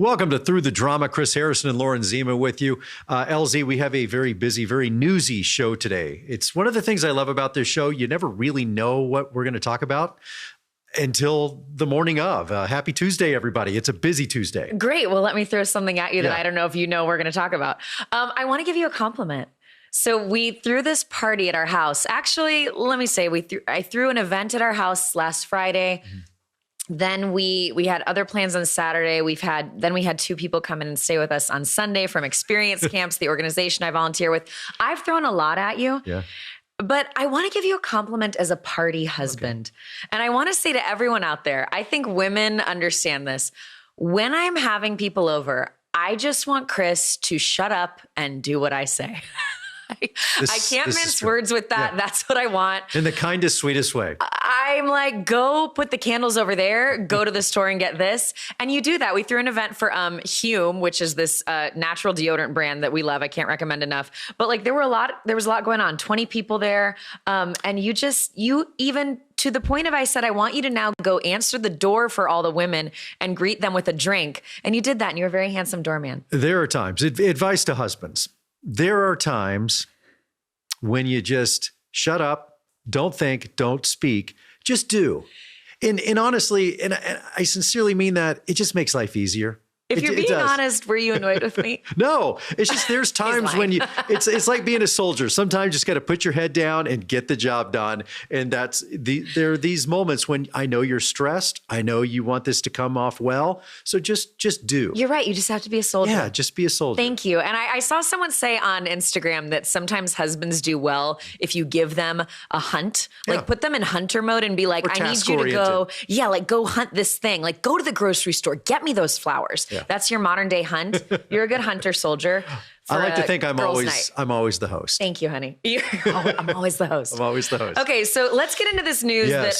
Welcome to Through the Drama. Chris Harrison and Lauren Zima with you. LZ, we have a very busy, very newsy show today. It's one of the things I love about this show. You never really know what we're going to talk about until the morning of. Happy Tuesday, everybody. It's a busy Tuesday. Great. Well, let me throw something at you that I don't know if you know we're going to talk about. I want to give you a compliment. So we threw this party at our house. Actually, let me say, I threw an event at our house last Friday. Mm-hmm. Then we had other plans on Saturday. We had two people come in and stay with us on Sunday from experience camps, the organization I volunteer with. I've thrown a lot at you. Yeah. But I want to give you a compliment as a party husband. Okay. And I want to say to everyone out there, I think women understand this. When I'm having people over, I just want Chris to shut up and do what I say. I can't mince words with that. Yeah. That's what I want. In the kindest, sweetest way. I'm like, go put the candles over there, go to the store and get this. And you do that. We threw an event for Hume, which is this natural deodorant brand that we love. I can't recommend enough. But like there was a lot going on, 20 people there. And you even to the point of I said, I want you to now go answer the door for all the women and greet them with a drink. And you did that and you're a very handsome doorman. There are times, advice to husbands. There are times when you just shut up, don't think, don't speak, just do. And honestly, and I sincerely mean that, it just makes life easier. If you're being honest, were you annoyed with me? No, it's just there's times when it's like being a soldier. Sometimes you just got to put your head down and get the job done. And there are these moments when I know you're stressed. I know you want this to come off well. So just do. You're right. You just have to be a soldier. Yeah, just be a soldier. Thank you. And I saw someone say on Instagram that sometimes husbands do well if you give them a hunt, like put them in hunter mode and be like, I need you to go hunt this thing. Like go to the grocery store, get me those flowers. Yeah. That's your modern day hunt. You're a good hunter soldier. I like to think I'm always the host. Thank you, honey. I'm always the host. I'm always the host. Okay, so let's get into this news that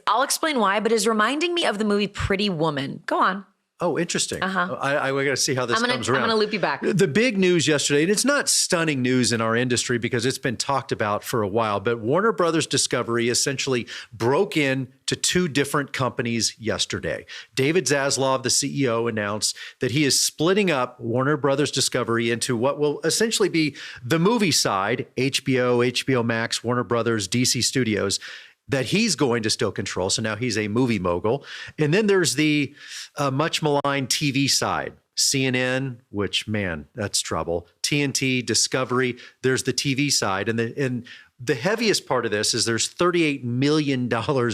I'll explain why, but is reminding me of the movie Pretty Woman. Go on. Oh, interesting. I got to see how this comes around. I'm going to loop you back. The big news yesterday, and it's not stunning news in our industry because it's been talked about for a while, but Warner Brothers Discovery essentially broke in to two different companies yesterday. David Zaslav, the CEO, announced that he is splitting up Warner Brothers Discovery into what will essentially be the movie side, HBO, HBO Max, Warner Brothers, DC Studios, that he's going to still control. So now he's a movie mogul. And then there's the much maligned TV side, CNN, which, man, that's trouble. TNT, Discovery, there's the TV side. And the heaviest part of this is there's $38 million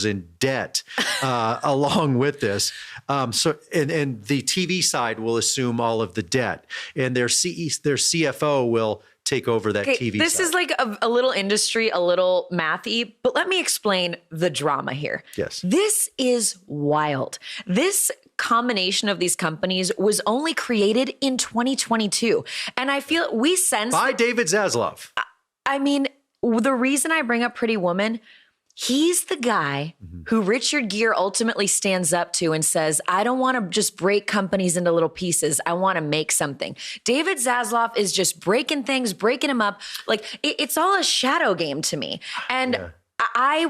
in debt along with this. And the TV side will assume all of the debt. And their CFO will take over that TV This side. Is like a little industry, a little mathy, but let me explain the drama here. Yes. This is wild. This combination of these companies was only created in 2022. And I feel we sense— by David Zaslav. I mean, the reason I bring up Pretty Woman— he's the guy who Richard Gere ultimately stands up to and says, I don't want to just break companies into little pieces. I want to make something. David Zaslav is just breaking things, breaking them up. Like it's all a shadow game to me. And I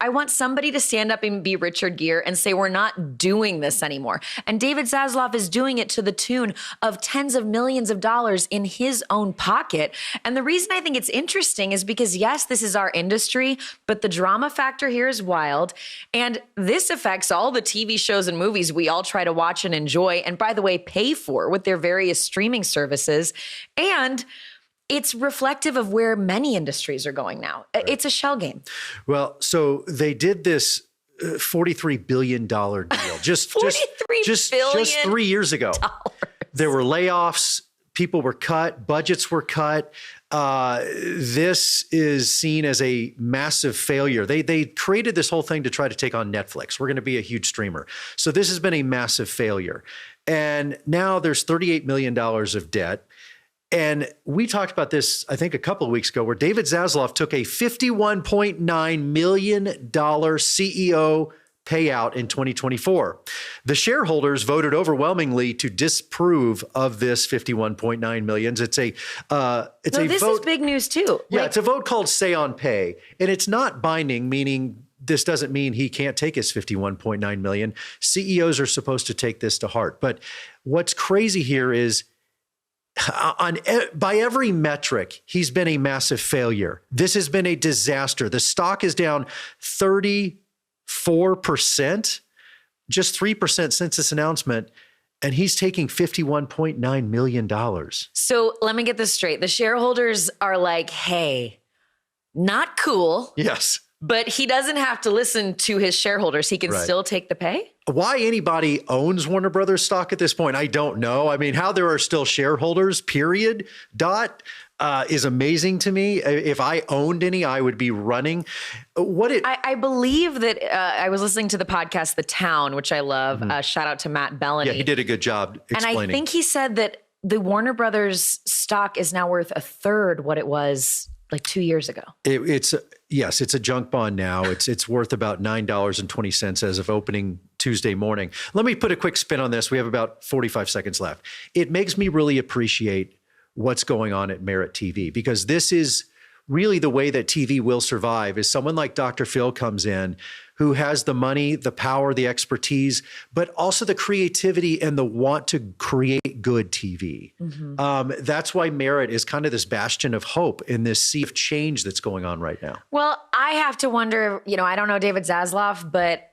want somebody to stand up and be Richard Gere and say, we're not doing this anymore. And David Zaslav is doing it to the tune of tens of millions of dollars in his own pocket. And the reason I think it's interesting is because, yes, this is our industry, but the drama factor here is wild. And this affects all the TV shows and movies we all try to watch and enjoy. And by the way, pay for with their various streaming services. And it's reflective of where many industries are going now. Right. It's a shell game. Well, so they did this $43 billion deal just 3 years ago. There were layoffs. People were cut. Budgets were cut. This is seen as a massive failure. They created this whole thing to try to take on Netflix. We're going to be a huge streamer. So this has been a massive failure. And now there's $38 million of debt. And we talked about this, I think, a couple of weeks ago, where David Zaslav took a $51.9 million CEO payout in 2024. The shareholders voted overwhelmingly to disapprove of this $51.9 million. It's a this is big news too. Yeah, it's a vote called Say on Pay, and it's not binding, meaning this doesn't mean he can't take his $51.9 million. CEOs are supposed to take this to heart. But what's crazy here is by every metric, he's been a massive failure. This has been a disaster. The stock is down 34%, just 3% since this announcement. And he's taking $51.9 million. So let me get this straight. The shareholders are like, hey, not cool. Yes. But he doesn't have to listen to his shareholders. He can still take the pay. Why anybody owns Warner Brothers stock at this point, I don't know. I mean, how there are still shareholders, period, is amazing to me. If I owned any, I would be running. I believe that I was listening to the podcast, The Town, which I love. Shout out to Matt Bellany. Yeah, he did a good job explaining. And I think he said that the Warner Brothers stock is now worth a third what it was like 2 years ago. It's a junk bond now. It's worth about $9.20 as of opening Tuesday morning. Let me put a quick spin on this. We have about 45 seconds left. It makes me really appreciate what's going on at Merit TV, because this is really the way that TV will survive, is someone like Dr. Phil comes in who has the money, the power, the expertise, but also the creativity and the want to create good TV. That's why Merit is kind of this bastion of hope in this sea of change that's going on right now. Well, I have to wonder, I don't know David Zaslav, but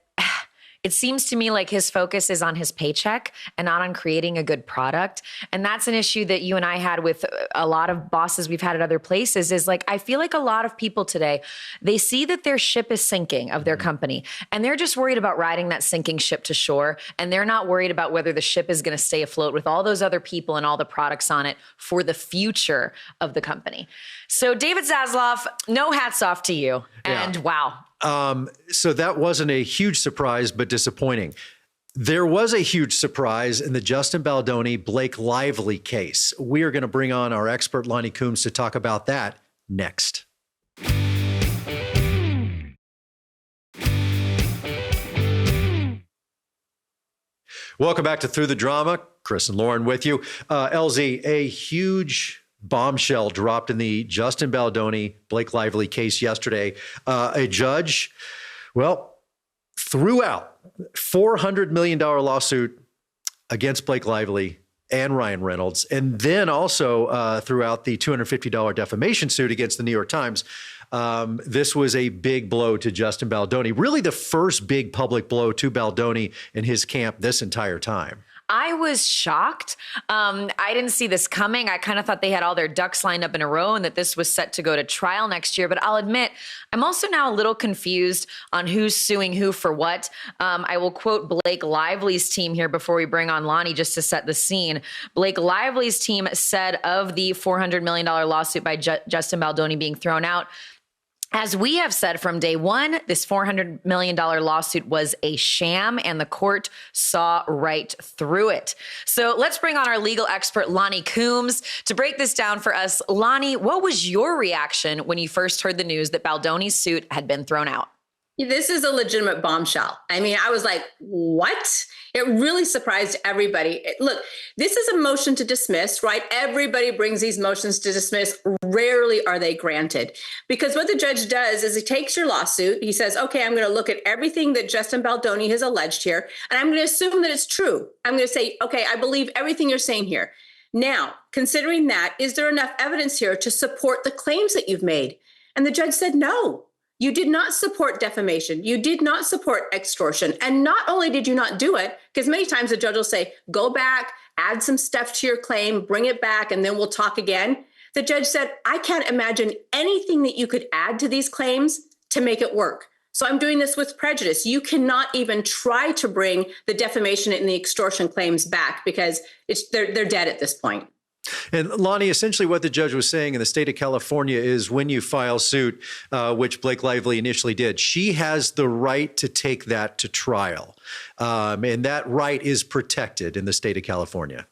it seems to me like his focus is on his paycheck and not on creating a good product. And that's an issue that you and I had with a lot of bosses we've had at other places, is like, I feel like a lot of people today, they see that their ship is sinking of their company, and they're just worried about riding that sinking ship to shore. And they're not worried about whether the ship is going to stay afloat with all those other people and all the products on it for the future of the company. So David Zaslav, no hats off to you. And wow. So that wasn't a huge surprise, but disappointing. There was a huge surprise in the Justin Baldoni-Blake Lively case. We are going to bring on our expert, Loni Coombs, to talk about that next. Welcome back to Through the Drama. Chris and Lauren with you. LZ, a huge bombshell dropped in the Justin Baldoni-Blake Lively case yesterday. A judge, threw out $400 million lawsuit against Blake Lively and Ryan Reynolds, and then also threw out the $250 defamation suit against the New York Times. This was a big blow to Justin Baldoni, really the first big public blow to Baldoni and his camp this entire time. I was shocked. I didn't see this coming. I kind of thought they had all their ducks lined up in a row and that this was set to go to trial next year. But I'll admit, I'm also now a little confused on who's suing who for what. I will quote Blake Lively's team here before we bring on Loni just to set the scene. Blake Lively's team said of the $400 million lawsuit by Justin Baldoni being thrown out, as we have said from day one, this $400 million lawsuit was a sham and the court saw right through it. So let's bring on our legal expert, Loni Coombs, to break this down for us. Loni, what was your reaction when you first heard the news that Baldoni's suit had been thrown out? This is a legitimate bombshell. I mean, I was like, what? It really surprised everybody. Look, this is a motion to dismiss, right? Everybody brings these motions to dismiss. Rarely are they granted, because what the judge does is he takes your lawsuit. He says, okay, I'm going to look at everything that Justin Baldoni has alleged here, and I'm going to assume that it's true. I'm going to say, okay, I believe everything you're saying here. Now, considering that, is there enough evidence here to support the claims that you've made? And the judge said, no. You did not support defamation. You did not support extortion. And not only did you not do it, because many times the judge will say, go back, add some stuff to your claim, bring it back, and then we'll talk again. The judge said, I can't imagine anything that you could add to these claims to make it work. So I'm doing this with prejudice. You cannot even try to bring the defamation and the extortion claims back because they're dead at this point. And Loni, essentially what the judge was saying in the state of California is when you file suit, which Blake Lively initially did, she has the right to take that to trial. And that right is protected in the state of California.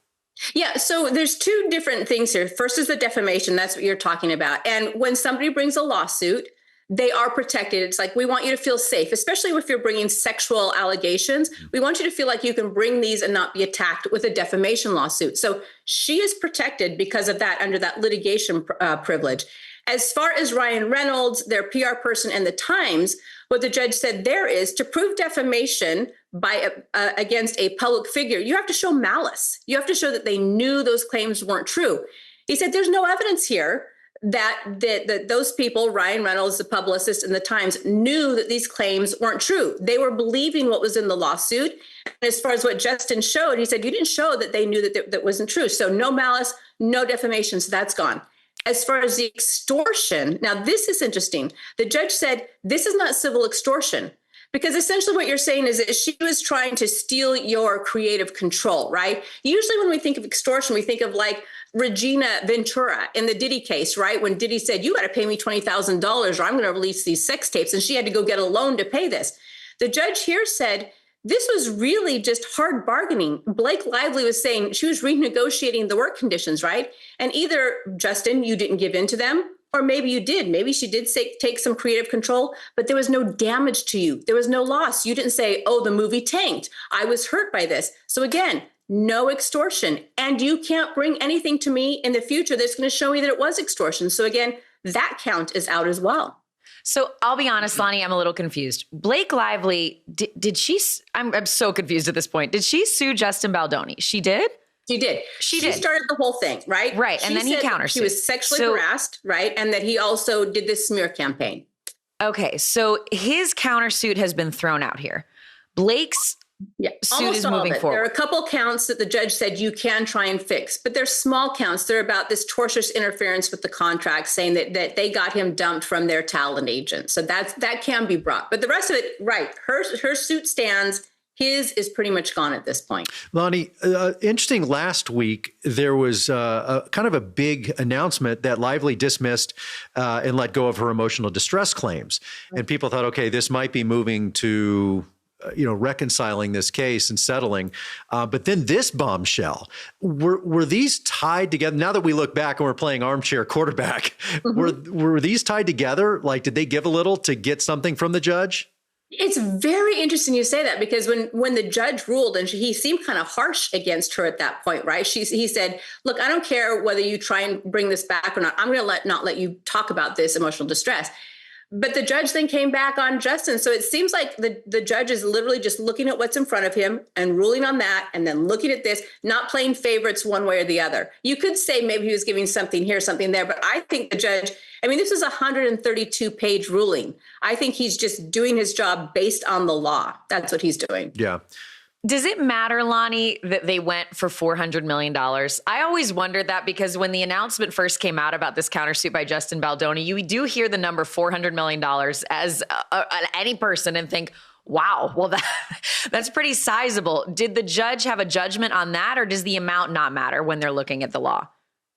Yeah, so there's two different things here. First is the defamation. That's what you're talking about. And when somebody brings a lawsuit, they are protected. It's like, we want you to feel safe, especially if you're bringing sexual allegations. We want you to feel like you can bring these and not be attacked with a defamation lawsuit. So she is protected because of that, under that litigation privilege. As far as Ryan Reynolds, their PR person, and the Times, What the judge said there is to prove defamation by against a public figure, you have to show malice. You have to show that they knew those claims weren't true. He said there's no evidence here that those people, Ryan Reynolds, the publicist, and the Times, knew that these claims weren't true. They were believing what was in the lawsuit. And as far as what Justin showed, he said, you didn't show that they knew that wasn't true. So no malice, no defamation. So that's gone. As far as the extortion, now this is interesting. The judge said, this is not civil extortion. Because essentially what you're saying is that she was trying to steal your creative control, right? Usually when we think of extortion, we think of like Regina Ventura in the Diddy case, right? When Diddy said, you got to pay me $20,000 or I'm going to release these sex tapes. And she had to go get a loan to pay this. The judge here said, this was really just hard bargaining. Blake Lively was saying she was renegotiating the work conditions, right? And either, Justin, you didn't give in to them, or maybe you did. Maybe she did take some creative control, but there was no damage to you. There was no loss. You didn't say, oh, the movie tanked. I was hurt by this. So again, no extortion. And you can't bring anything to me in the future that's going to show me that it was extortion. So again, that count is out as well. So I'll be honest, Loni, I'm a little confused. Blake Lively, did she, I'm so confused at this point. Did she sue Justin Baldoni? She did? She did. She started the whole thing, right? Right. And then he countersued. She was sexually harassed, right? And that he also did this smear campaign. Okay. So his countersuit has been thrown out here. Blake's suit is moving forward. There are a couple counts that the judge said you can try and fix, but they're small counts. They're about this tortious interference with the contract, saying that they got him dumped from their talent agent. So that can be brought. But the rest of it, right, her suit stands. His is pretty much gone at this point. Loni, interesting, last week, there was a kind of a big announcement that Lively dismissed and let go of her emotional distress claims. And people thought, okay, this might be moving to reconciling this case and settling. But then this bombshell, were these tied together? Now that we look back and we're playing armchair quarterback, were these tied together? Like, did they give a little to get something from the judge? It's very interesting you say that, because when the judge ruled, and he seemed kind of harsh against her at that point, right? He said, look, I don't care whether you try and bring this back or not. I'm going to not let you talk about this emotional distress. But the judge then came back on Justin. So it seems like the judge is literally just looking at what's in front of him and ruling on that, and then looking at this, not playing favorites one way or the other. You could say maybe he was giving something here, something there, but I think the judge, this is a 132-page ruling. I think he's just doing his job based on the law. That's what he's doing. Yeah. Does it matter, Loni, that they went for $400 million? I always wondered that, because when the announcement first came out about this countersuit by Justin Baldoni, you do hear the number $400 million as any person and think, wow, well, that's pretty sizable. Did the judge have a judgment on that, or does the amount not matter when they're looking at the law?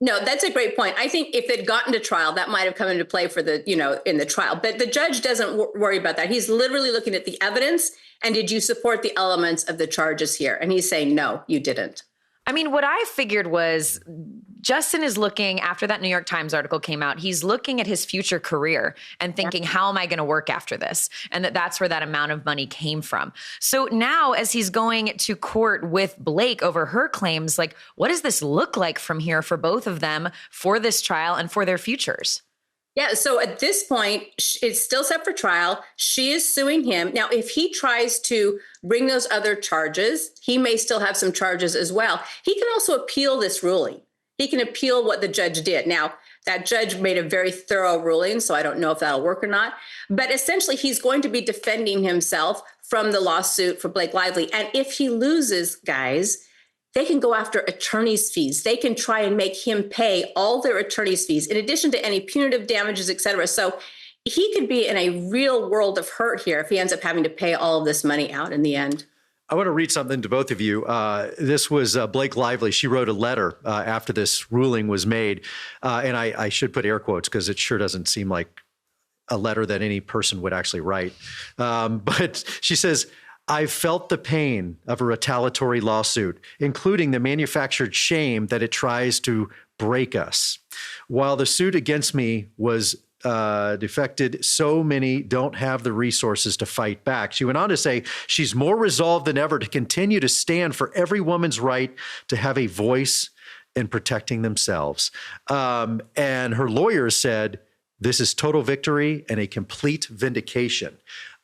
No, that's a great point. I think if they'd gotten to trial, that might have come into play for in the trial. But the judge doesn't worry about that. He's literally looking at the evidence. And did you support the elements of the charges here? And he's saying, no, you didn't. What I figured was Justin is looking, after that New York Times article came out, he's looking at his future career and thinking, how am I going to work after this? And that's where that amount of money came from. So now, as he's going to court with Blake over her claims, like, what does this look like from here for both of them, for this trial and for their futures? Yeah, so at this point, it's still set for trial. She is suing him. Now, if he tries to bring those other charges, he may still have some charges as well. He can also appeal this ruling. He can appeal what the judge did. Now, that judge made a very thorough ruling, so I don't know if that'll work or not. But essentially, he's going to be defending himself from the lawsuit for Blake Lively. And if he loses, guys, they can go after attorney's fees. They can try and make him pay all their attorney's fees, in addition to any punitive damages, et cetera. So he could be in a real world of hurt here if he ends up having to pay all of this money out in the end. I want to read something to both of you. This was Blake Lively. She wrote a letter after this ruling was made. And I should put air quotes because it sure doesn't seem like a letter that any person would actually write. But she says, I've felt the pain of a retaliatory lawsuit, including the manufactured shame that it tries to break us. While the suit against me was defected, so many don't have the resources to fight back. She went on to say she's more resolved than ever to continue to stand for every woman's right to have a voice in protecting themselves. And her lawyer said, this is total victory and a complete vindication.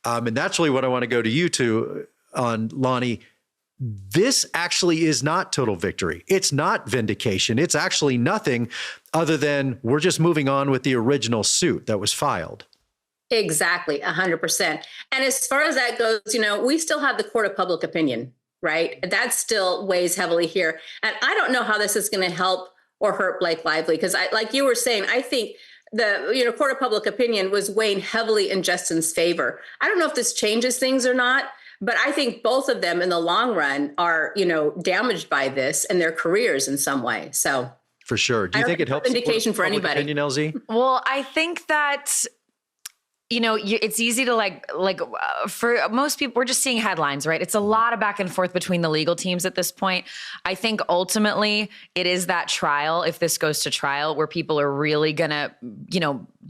And that's really what I want to go to you to on, Loni. This actually is not total victory. It's not vindication. It's actually nothing other than we're just moving on with the original suit that was filed. Exactly, 100%. And as far as that goes, we still have the court of public opinion, right? That still weighs heavily here. And I don't know how this is going to help or hurt Blake Lively, because like you were saying, I think the court of public opinion was weighing heavily in Justin's favor. I don't know if this changes things or not, but I think both of them in the long run are, damaged by this and their careers in some way. So for sure. Do you think it helps vindication for anybody? Opinion, LZ? Well, I think that it's easy to for most people, we're just seeing headlines, right? It's a lot of back and forth between the legal teams at this point. I think ultimately it is that trial, if this goes to trial, where people are really going to,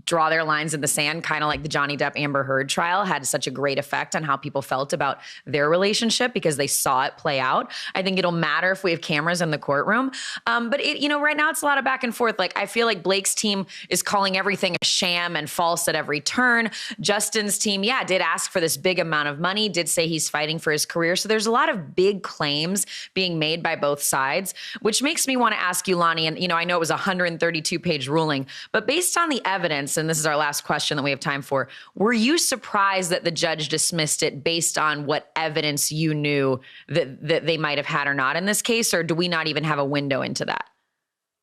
draw their lines in the sand, kind of like the Johnny Depp Amber Heard trial had such a great effect on how people felt about their relationship because they saw it play out. I think it'll matter if we have cameras in the courtroom. But right now it's a lot of back and forth. Like, I feel like Blake's team is calling everything a sham and false at every turn. Justin's team, did ask for this big amount of money, did say he's fighting for his career. So there's a lot of big claims being made by both sides, which makes me want to ask you, Loni, and I know it was a 132-page ruling, but based on the evidence, and this is our last question that we have time for, were you surprised that the judge dismissed it based on what evidence you knew that they might have had or not in this case, or do we not even have a window into that?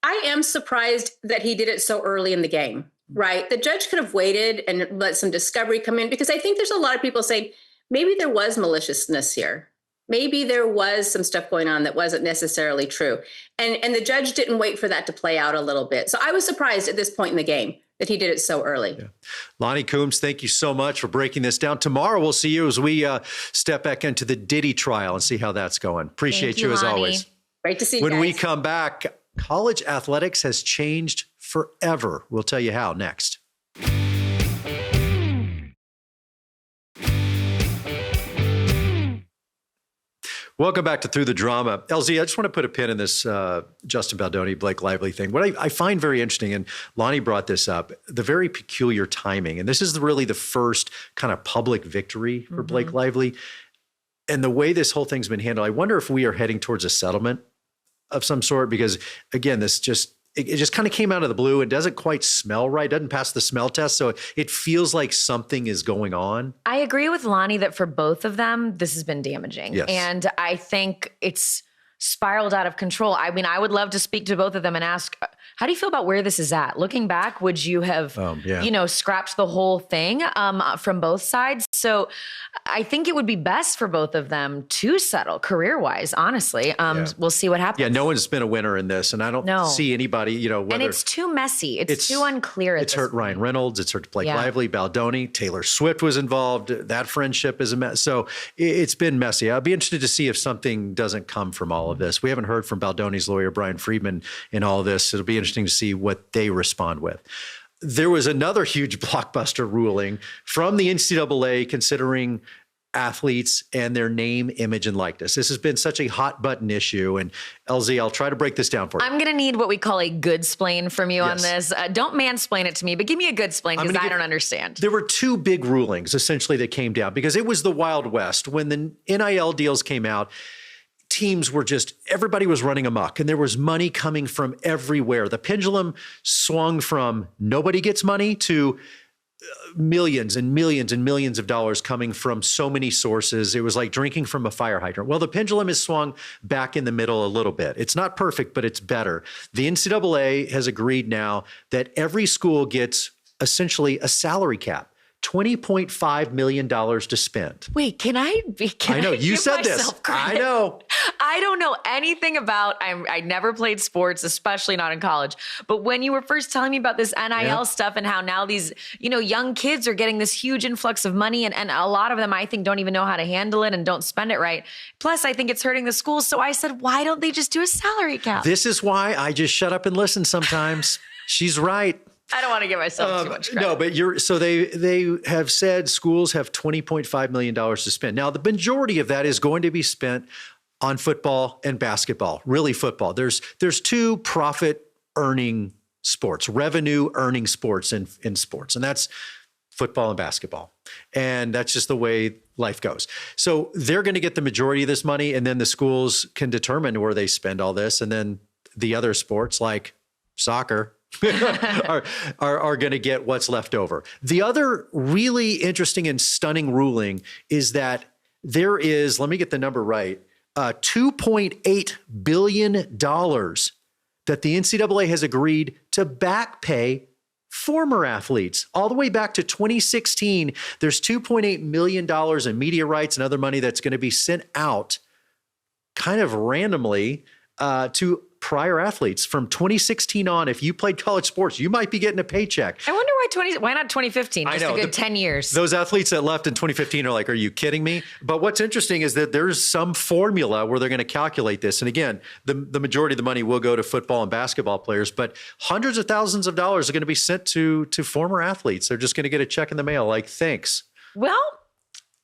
I am surprised that he did it so early in the game, right? The judge could have waited and let some discovery come in, because I think there's a lot of people saying maybe there was maliciousness here. Maybe there was some stuff going on that wasn't necessarily true. And the judge didn't wait for that to play out a little bit. So I was surprised at this point in the game that he did it so early. Yeah. Loni Coombs, thank you so much for breaking this down. Tomorrow we'll see you as we step back into the Diddy trial and see how that's going. Appreciate you as Loni. always. Great to see you When guys. we come back, college athletics has changed forever. We'll tell you how next. Welcome back to Through the Drama. LZ, I just want to put a pin in this Justin Baldoni, Blake Lively thing. What I find very interesting, and Loni brought this up, the very peculiar timing. And this is really the first kind of public victory for Blake Lively. And the way this whole thing's been handled, I wonder if we are heading towards a settlement of some sort, because again, it just kind of came out of the blue. It doesn't quite smell right. It doesn't pass the smell test. So it feels like something is going on. I agree with Loni that for both of them, this has been damaging. Yes. And I think it's spiraled out of control. I mean, I would love to speak to both of them and ask, how do you feel about where this is at? Looking back, would you have, scrapped the whole thing from both sides? So I think it would be best for both of them to settle career-wise, honestly. We'll see what happens. Yeah, no one's been a winner in this, and I don't see anybody, whether... And it's too messy. It's too unclear at this hurt point. Ryan Reynolds. It's hurt Blake Lively, Baldoni. Taylor Swift was involved. That friendship is a mess. So it's been messy. I'll be interested to see if something doesn't come from all of this. We haven't heard from Baldoni's lawyer, Brian Friedman, in all of this. It'll be interesting to see what they respond with. There was another huge blockbuster ruling from the NCAA considering athletes and their name, image, and likeness. This has been such a hot button issue. And LZ, I'll try to break this down for you. I'm going to need what we call a good splain from you on this. Don't mansplain it to me, but give me a good splain because I don't understand. There were two big rulings essentially that came down because it was the Wild West. When the NIL deals came out, teams were everybody was running amok and there was money coming from everywhere. The pendulum swung from nobody gets money to millions and millions and millions of dollars coming from so many sources. It was like drinking from a fire hydrant. Well, the pendulum has swung back in the middle a little bit. It's not perfect, but it's better. The NCAA has agreed now that every school gets essentially a salary cap. $20.5 million to spend. Wait, I know you said this. I know. I don't know anything about, I never played sports, especially not in college. But when you were first telling me about this NIL stuff and how now these, young kids are getting this huge influx of money and a lot of them I think don't even know how to handle it and don't spend it right. Plus, I think it's hurting the schools. So I said, why don't they just do a salary cap? This is why I just shut up and listen sometimes. She's right. I don't want to give myself too much credit. No, but so they have said schools have $20.5 million to spend. Now, the majority of that is going to be spent on football and basketball, really football. There's two profit earning sports, revenue earning sports in sports, and that's football and basketball. And that's just the way life goes. So they're going to get the majority of this money, and then the schools can determine where they spend all this. And then the other sports like soccer are going to get what's left over. The other really interesting and stunning ruling is that there is, let me get the number right, $2.8 billion that the NCAA has agreed to back pay former athletes all the way back to 2016. There's $2.8 million in media rights and other money that's going to be sent out kind of randomly to prior athletes from 2016 on. If you played college sports, you might be getting a paycheck. I wonder why not 2015? Just a good 10 years. Those athletes that left in 2015 are like, are you kidding me? But what's interesting is that there's some formula where they're going to calculate this. And again, the majority of the money will go to football and basketball players, but hundreds of thousands of dollars are going to be sent to former athletes. They're just going to get a check in the mail like, thanks. Well,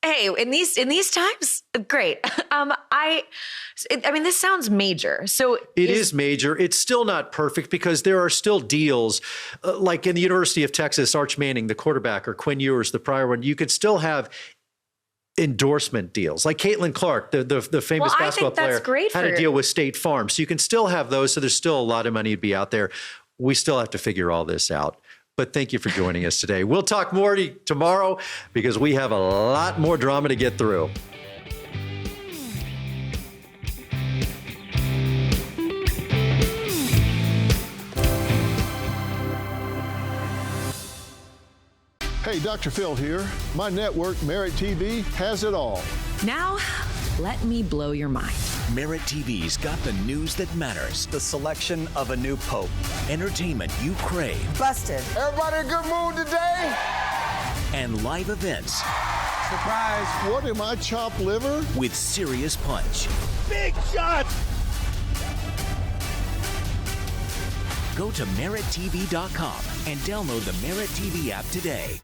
hey, in these times, great. I mean, this sounds major. So it is major. It's still not perfect because there are still deals, like in the University of Texas, Arch Manning, the quarterback, or Quinn Ewers, the prior one. You could still have endorsement deals, like Caitlin Clark, the famous basketball player, had a deal with State Farm. So you can still have those. So there's still a lot of money to be out there. We still have to figure all this out. But thank you for joining us today. We'll talk more tomorrow because we have a lot more drama to get through. Hey, Dr. Phil here. My network, Merit TV, has it all. Now, let me blow your mind. Merit TV's got the news that matters. The selection of a new pope. Entertainment you crave. Busted. Everybody in a good mood today? And live events. Surprise. What am I, chopped liver? With serious punch. Big shot. Go to merittv.com and download the Merit TV app today.